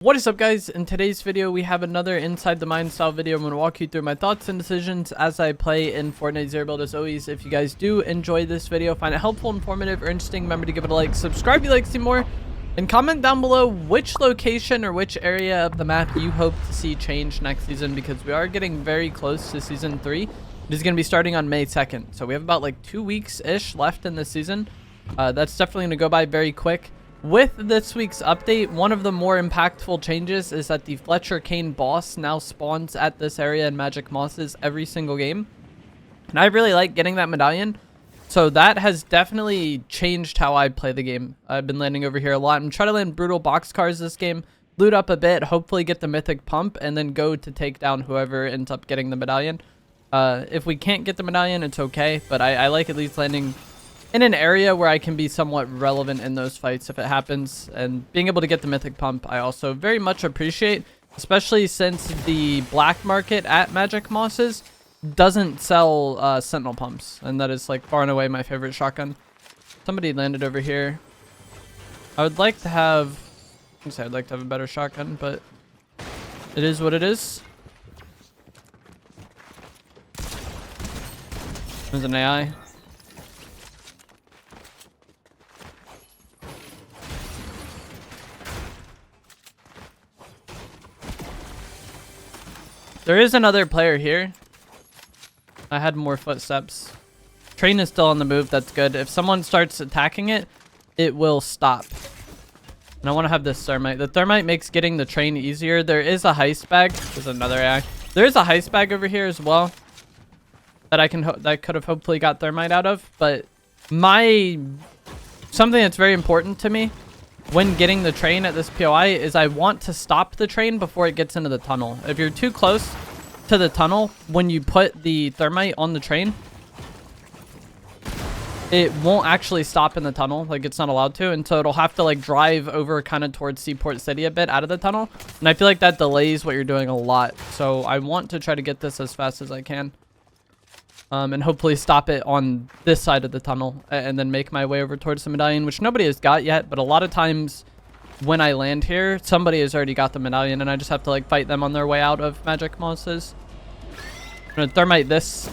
What is up, guys? In today's video we have another inside the mine style video. I'm going to walk you through my thoughts and decisions as I play in Fortnite Zero Build. As always, if you guys do enjoy this video, find it helpful, informative, or interesting, remember to give it a like, subscribe if you like to see more, and comment down below which location or which area of the map you hope to see change next season, because we are getting very close to season 3. It is going to be starting on May 2nd, so we have about like 2 weeks ish left in this season. That's definitely going to go by very quick. With this week's update, one of the more impactful changes is that the Fletcher Kane boss now spawns at this area in Magic Mosses every single game. And I really like getting that medallion. So that has definitely changed how I play the game. I've been landing over here a lot. I'm trying to land brutal boxcars this game, loot up a bit, hopefully get the mythic pump, and then go to take down whoever ends up getting the medallion. If we can't get the medallion, it's okay, but I like at least landing in an area where I can be somewhat relevant in those fights if it happens. And being able to get the mythic pump, I also very much appreciate, especially since the black market at Magic Mosses doesn't sell sentinel pumps, and that is like far and away my favorite shotgun. Somebody landed over here. I would like to have, I'd like to have a better shotgun, but it is what it is. There's an AI. There is another player here. I had more footsteps. Train is still on the move. That's good. If someone starts attacking it, it will stop. And I want to have this thermite. The thermite makes getting the train easier. There is a heist bag. There's another AI. There is a heist bag over here as well that I could have hopefully got thermite out of. But something that's very important to me when getting the train at this POI is I want to stop the train before it gets into the tunnel. If you're too close to the tunnel when you put the thermite on the train, it won't actually stop in the tunnel. Like, it's not allowed to, and so it'll have to like drive over kind of towards Seaport City a bit out of the tunnel, and I feel like that delays what you're doing a lot. So I want to try to get this as fast as I can, and hopefully stop it on this side of the tunnel and then make my way over towards the medallion, which nobody has got yet. But a lot of times when I land here, somebody has already got the medallion, and I just have to like fight them on their way out of Magic Mosses. I'm gonna thermite this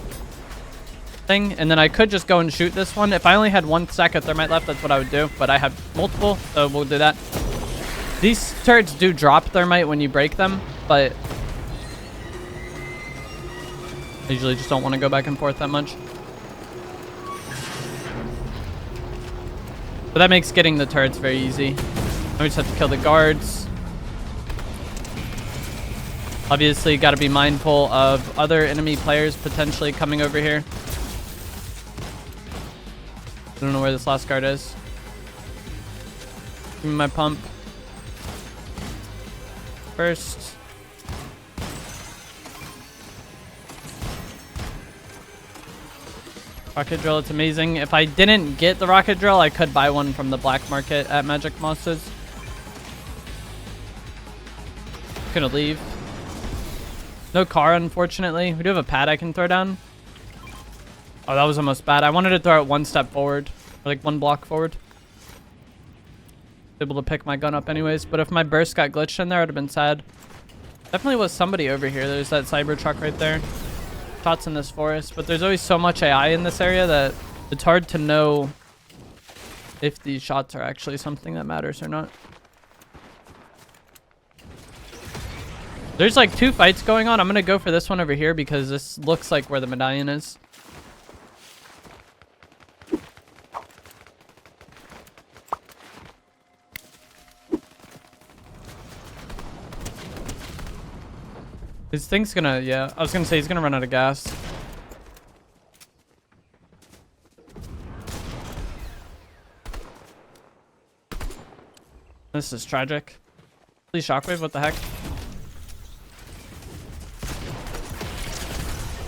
thing, and then I could just go and shoot this one. If I only had one stack of thermite left, that's what I would do, but I have multiple, so we'll do that. These turrets do drop thermite when you break them, but I usually just don't want to go back and forth that much. But that makes getting the turrets very easy. I just have to kill the guards. Obviously, got to be mindful of other enemy players potentially coming over here. I don't know where this last guard is. Give me my pump first. Rocket drill, it's amazing. If I didn't get the rocket drill, I could buy one from the black market at Magic Mosses. Gonna leave. No car, unfortunately. We do have a pad I can throw down. Oh, that was almost bad. I wanted to throw it one step forward, or like one block forward. Able to pick my gun up anyways, but if my burst got glitched in there, I'd have been sad. Definitely was somebody over here. There's that cyber truck right there. Shots in this forest, but there's always so much AI in this area that it's hard to know if these shots are actually something that matters or not. There's like 2 fights going on. I'm gonna go for this one over here because this looks like where the medallion is. This thing's gonna, yeah, I was gonna say he's gonna run out of gas. This is tragic. Please shockwave, what the heck?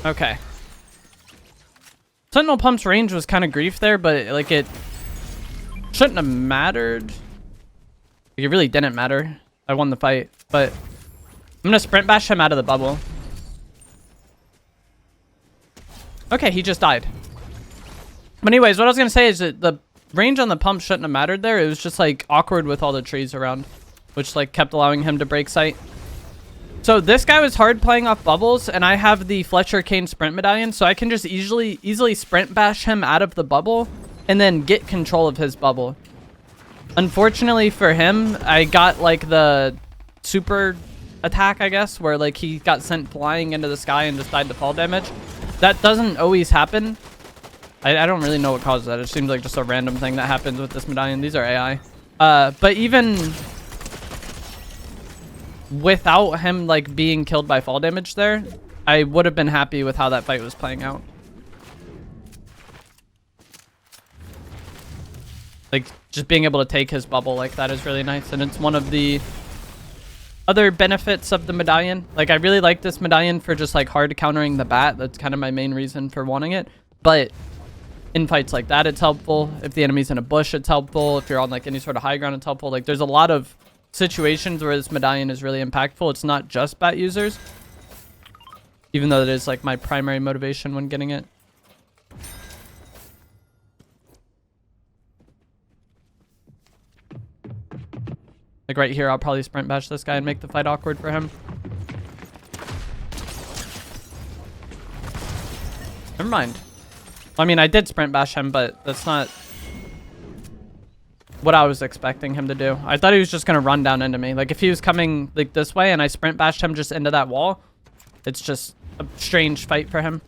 Okay. Sentinel Pump's range was kind of grief there, but like it shouldn't have mattered. Like, it really didn't matter. I won the fight, but I'm gonna sprint bash him out of the bubble. Okay, he just died. But anyways, what I was gonna say is that the range on the pump shouldn't have mattered there. It was just like awkward with all the trees around, which like kept allowing him to break sight. So this guy was hard playing off bubbles, and I have the Fletcher Kane sprint medallion, so I can just easily sprint bash him out of the bubble and then get control of his bubble. Unfortunately for him, I got like the super attack, I guess, where like he got sent flying into the sky and just died to fall damage. That doesn't always happen. I don't really know what causes that. It seems like just a random thing that happens with this medallion. These are AI. But even without him like being killed by fall damage there, I would have been happy with how that fight was playing out. Like just being able to take his bubble like that is really nice, and it's one of the other benefits of the medallion. Like I really like this medallion for just like hard countering the bat. That's kind of my main reason for wanting it. But in fights like that, it's helpful. If the enemy's in a bush, it's helpful. If you're on like any sort of high ground, it's helpful. Like there's a lot of situations where this medallion is really impactful. It's not just bat users, even though it is like my primary motivation when getting it. Like right here, I'll probably sprint bash this guy and make the fight awkward for him. Never mind. I mean, I did sprint bash him, but that's not what I was expecting him to do. I thought he was just going to run down into me. Like if he was coming like this way and I sprint bashed him just into that wall, it's just a strange fight for him.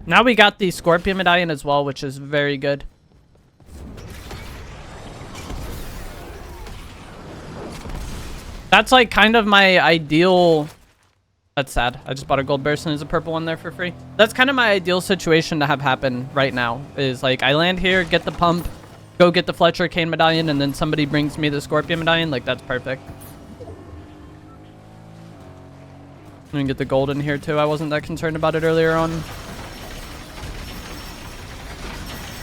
Now we got the Scorpion medallion as well, which is very good. That's like kind of my ideal... That's sad. I just bought a gold burst and there's a purple one there for free. That's kind of my ideal situation to have happen right now. Is like I land here, get the pump, go get the Fletcher Kane medallion, and then somebody brings me the Scorpion medallion. Like that's perfect. I'm gonna get the gold in here too. I wasn't that concerned about it earlier on.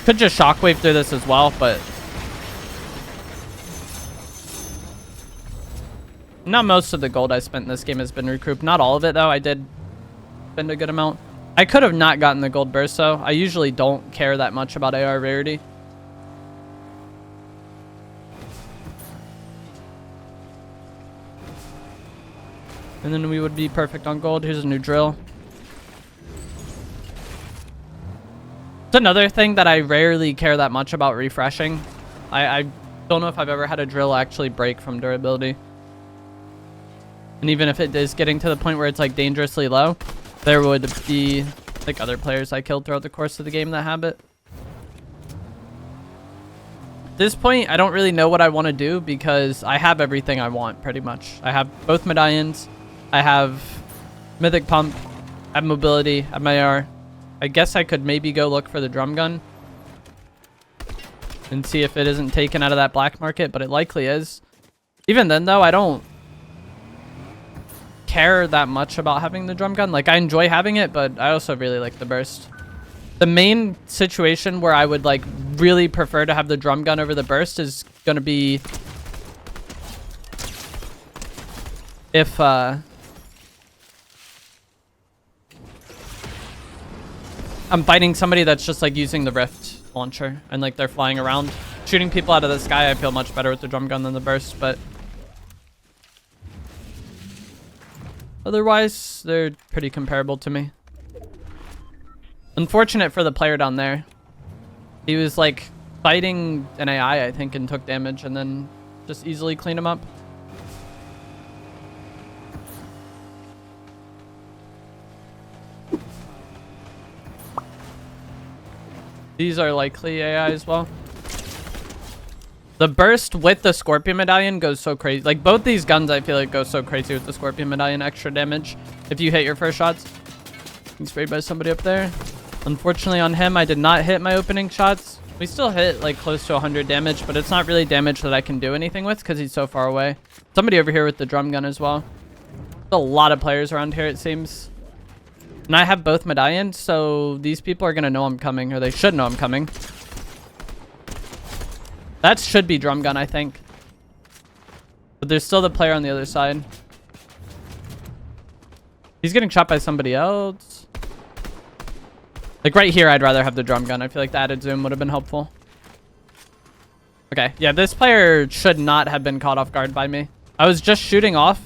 Could just shockwave through this as well, but... Not most of the gold I spent in this game has been recouped. Not all of it, though. I did spend a good amount. I could have not gotten the gold burst, though. I usually don't care that much about AR rarity. And then we would be perfect on gold. Here's a new drill. It's another thing that I rarely care that much about refreshing. I don't know if I've ever had a drill actually break from durability. And even if it is getting to the point where it's like dangerously low, there would be like other players I killed throughout the course of the game that have it. At this point, I don't really know what I want to do because I have everything I want pretty much. I have both medallions. I have mythic pump. I have mobility. I have my AR. I guess I could maybe go look for the drum gun and see if it isn't taken out of that black market, but it likely is. Even then, though, I don't care that much about having the drum gun. Like I enjoy having it, but I also really like the burst. The main situation where I would like really prefer to have the drum gun over the burst is gonna be if I'm fighting somebody that's just like using the rift launcher and like they're flying around shooting people out of the sky. I feel much better with the drum gun than the burst, but otherwise, they're pretty comparable to me. Unfortunate for the player down there. He was like fighting an AI, I think, and took damage and then just easily cleaned him up. These are likely AI as well. The burst with the Scorpion medallion goes so crazy. Like both these guns, I feel like go so crazy with the Scorpion medallion. Extra damage if you hit your first shots. Being sprayed by somebody up there. Unfortunately on him, I did not hit my opening shots. We still hit like close to 100 damage, but it's not really damage that I can do anything with because he's so far away. Somebody over here with the drum gun as well. There's a lot of players around here, it seems. And I have both medallions, so these people are going to know I'm coming, or they should know I'm coming. That should be drum gun, I think. But there's still the player on the other side. He's getting shot by somebody else. Like right here, I'd rather have the drum gun. I feel like the added zoom would have been helpful. Okay, yeah, this player should not have been caught off guard by me. I was just shooting off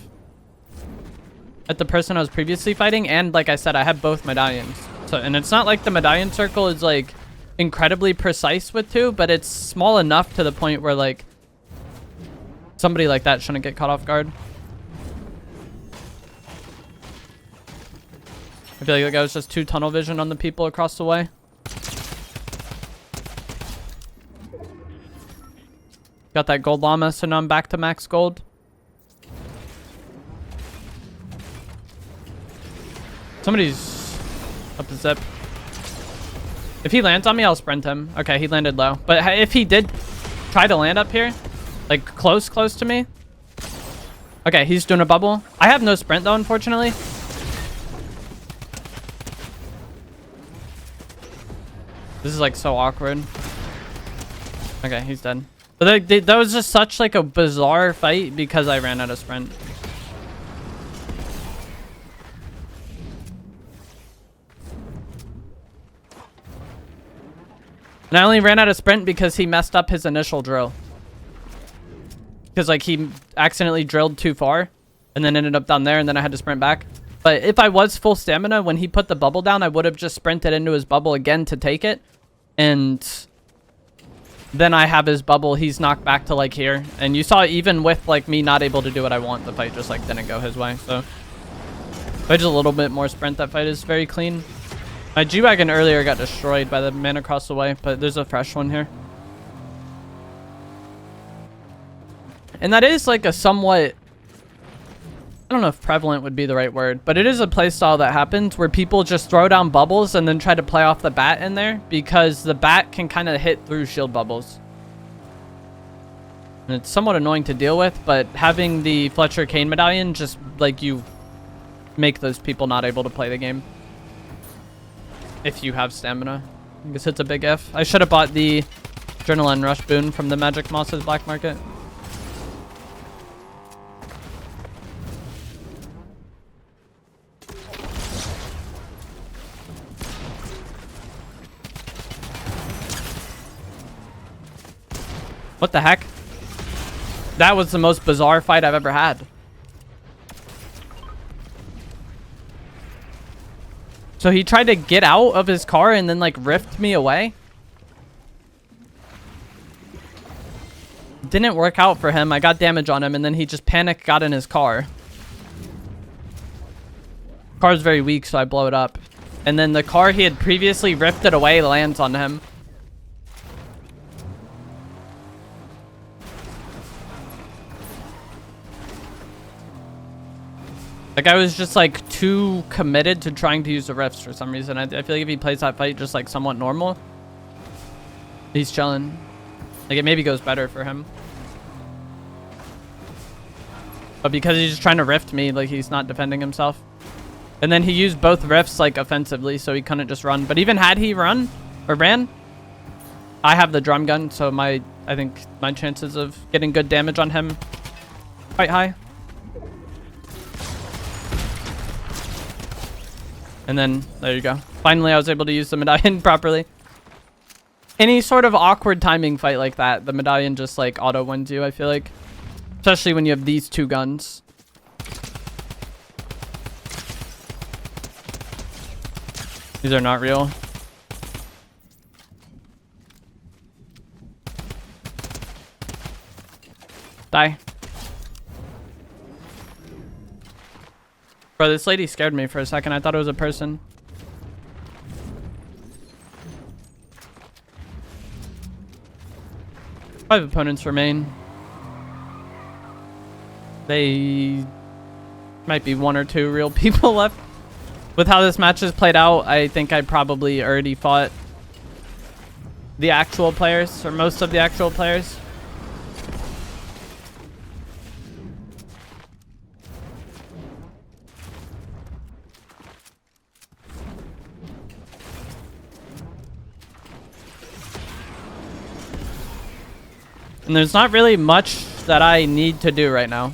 at the person I was previously fighting, and like I said, I have both medallions. So, and it's not like the medallion circle is like incredibly precise with two, but it's small enough to the point where like somebody like that shouldn't get caught off guard. I feel like I was just too tunnel vision on the people across the way. Got that gold llama, so now I'm back to max gold. Somebody's up the zip. If he lands on me, I'll sprint him. Okay, he landed low. But if he did try to land up here, like close to me. Okay, he's doing a bubble. I have no sprint though, unfortunately. This is like so awkward. Okay, he's dead. But that was just such like a bizarre fight because I ran out of sprint. And I only ran out of sprint because he messed up his initial drill. Because like he accidentally drilled too far and then ended up down there and then I had to sprint back. But if I was full stamina, when he put the bubble down, I would have just sprinted into his bubble again to take it. And then I have his bubble. He's knocked back to like here. And you saw even with like me not able to do what I want, the fight just like didn't go his way. So if I just a little bit more sprint, that fight is very clean. My G-Wagon earlier got destroyed by the man across the way, but there's a fresh one here. And that is like a somewhat, I don't know if prevalent would be the right word, but it is a playstyle that happens where people just throw down bubbles and then try to play off the bat in there because the bat can kind of hit through shield bubbles. And it's somewhat annoying to deal with, but having the Fletcher Kane medallion just like you make those people not able to play the game. If you have stamina. I guess it's a big if. I should have bought the Adrenaline Rush boon from the Magic Moss's black market. What the heck? That was the most bizarre fight I've ever had. So he tried to get out of his car and then like riffed me away. Didn't work out for him. I got damage on him and then he just panicked, got in his car. Car's very weak, so I blow it up. And then the car he had previously rifted away lands on him. Like, I was just, like, too committed to trying to use the rifts for some reason. I feel like if he plays that fight just, like, somewhat normal, he's chilling. Like, it maybe goes better for him. But because he's just trying to rift me, like, he's not defending himself. And then he used both rifts, like, offensively, so he couldn't just run. But even had he run, or ran, I have the drum gun, so I think my chances of getting good damage on him quite high. And then, there you go. Finally, I was able to use the medallion properly. Any sort of awkward timing fight like that, the medallion just, like, auto-wins you, I feel like. Especially when you have these two guns. These are not real. Die. Bro, this lady scared me for a second. I thought it was a person. 5 opponents remain. They might be 1 or 2 real people left. With how this match has played out, I think I probably already fought the actual players, or most of the actual players. And there's not really much that I need to do right now.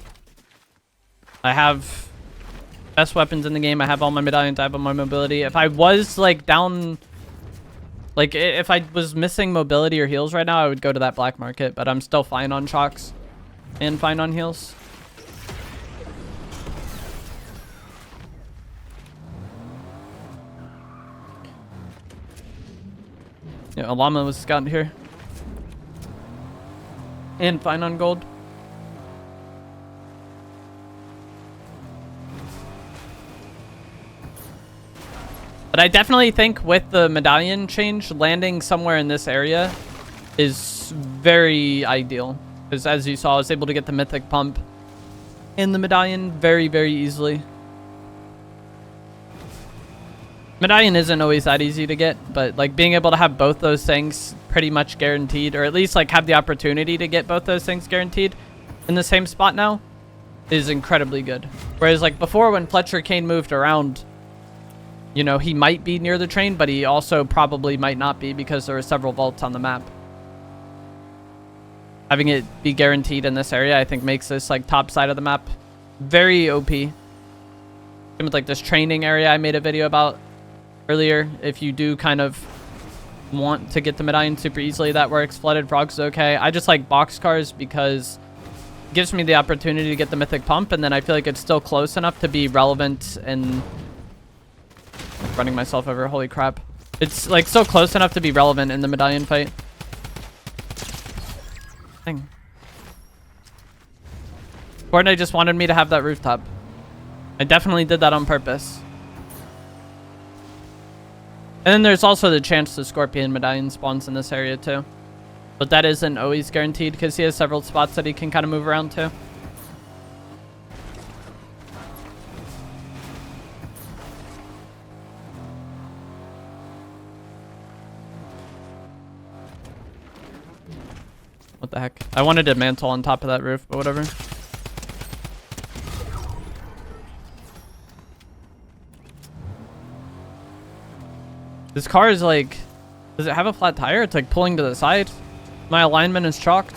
I have best weapons in the game. I have all my medallions. I have all my mobility. If I was like down Like, if I was missing mobility or heals right now, I would go to that black market, but I'm still fine on shocks and fine on heals. Yeah, a llama was scouting here. And fine on gold. But I definitely think with the medallion change, landing somewhere in this area is very ideal. Because as you saw, I was able to get the mythic pump in the medallion very, very easily. Medallion isn't always that easy to get, but like being able to have both those things pretty much guaranteed, or at least like have the opportunity to get both those things guaranteed in the same spot now is incredibly good. Whereas like before when Fletcher Kane moved around, you know, he might be near the train, but he also probably might not be because there are several vaults on the map. Having it be guaranteed in this area, I think makes this like top side of the map very OP. With like this training area I made a video about earlier, if you do kind of want to get the medallion super easily, that works. Flooded frogs is okay. I just like boxcars because it gives me the opportunity to get the mythic pump, and then I feel like it's still close enough to be relevant and running myself over. Holy crap. It's like so close enough to be relevant in the medallion fight. Dang. Fortnite just wanted me to have that rooftop. I definitely did that on purpose. And then there's also the chance the Scorpion medallion spawns in this area too. But that isn't always guaranteed because he has several spots that he can kind of move around to. What the heck? I wanted a mantle on top of that roof, but whatever. This car is like, does it have a flat tire? It's like pulling to the side. My alignment is chalked.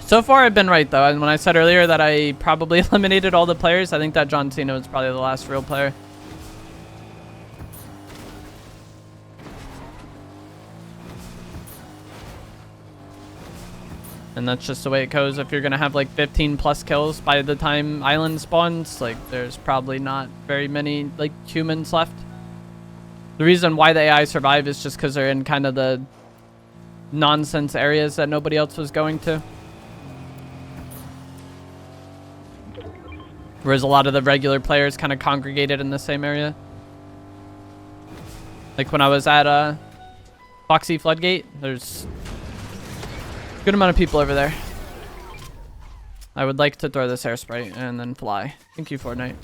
So far I've been right though. And when I said earlier that I probably eliminated all the players, I think that John Cena was probably the last real player. And that's just the way it goes. If you're going to have like 15 plus kills by the time island spawns, like there's probably not very many like humans left. The reason why the AI survive is just because they're in kind of the nonsense areas that nobody else was going to. Whereas a lot of the regular players kind of congregated in the same area. Like when I was at Foxy Floodgate, there's good amount of people over there. I would like to throw this air sprite and then fly. Thank you, Fortnite.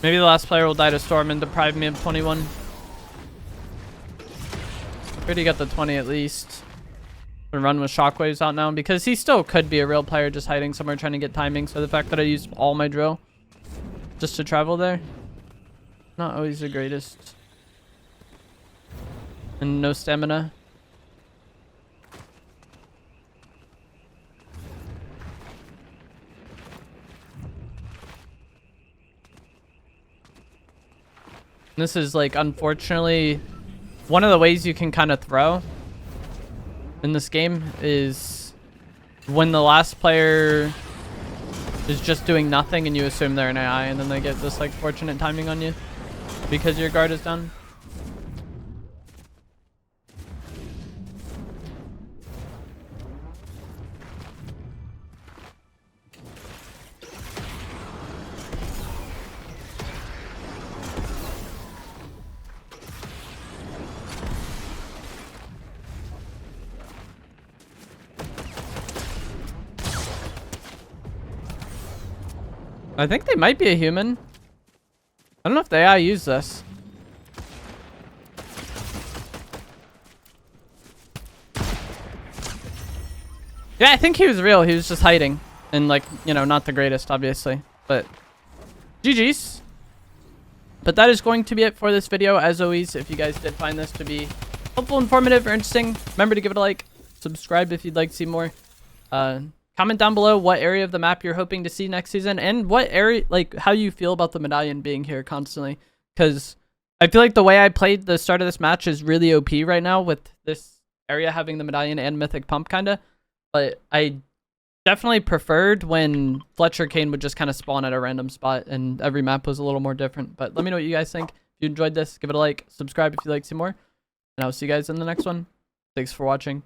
Maybe the last player will die to storm and deprive me of 21. Already got the 20 at least. The run with shockwaves out now because he still could be a real player just hiding somewhere trying to get timing. So the fact that I used all my drill just to travel there, not always the greatest. And no stamina. This is like, unfortunately, one of the ways you can kind of throw in this game is when the last player is just doing nothing and you assume they're an AI, and then they get this like fortunate timing on you because your guard is done. I think they might be a human. I don't know if the AI used this. Yeah, I think he was real. He was just hiding. And, like, you know, not the greatest, obviously. But GG's. But that is going to be it for this video. As always, if you guys did find this to be helpful, informative, or interesting, remember to give it a like. Subscribe if you'd like to see more. Comment down below what area of the map you're hoping to see next season. And what area, like, how you feel about the medallion being here constantly. Because I feel like the way I played the start of this match is really OP right now with this area having the medallion and mythic pump, kind of. But I definitely preferred when Fletcher Kane would just kind of spawn at a random spot and every map was a little more different. But let me know what you guys think. If you enjoyed this, give it a like, subscribe if you'd like to see more, and I'll see you guys in the next one. Thanks for watching.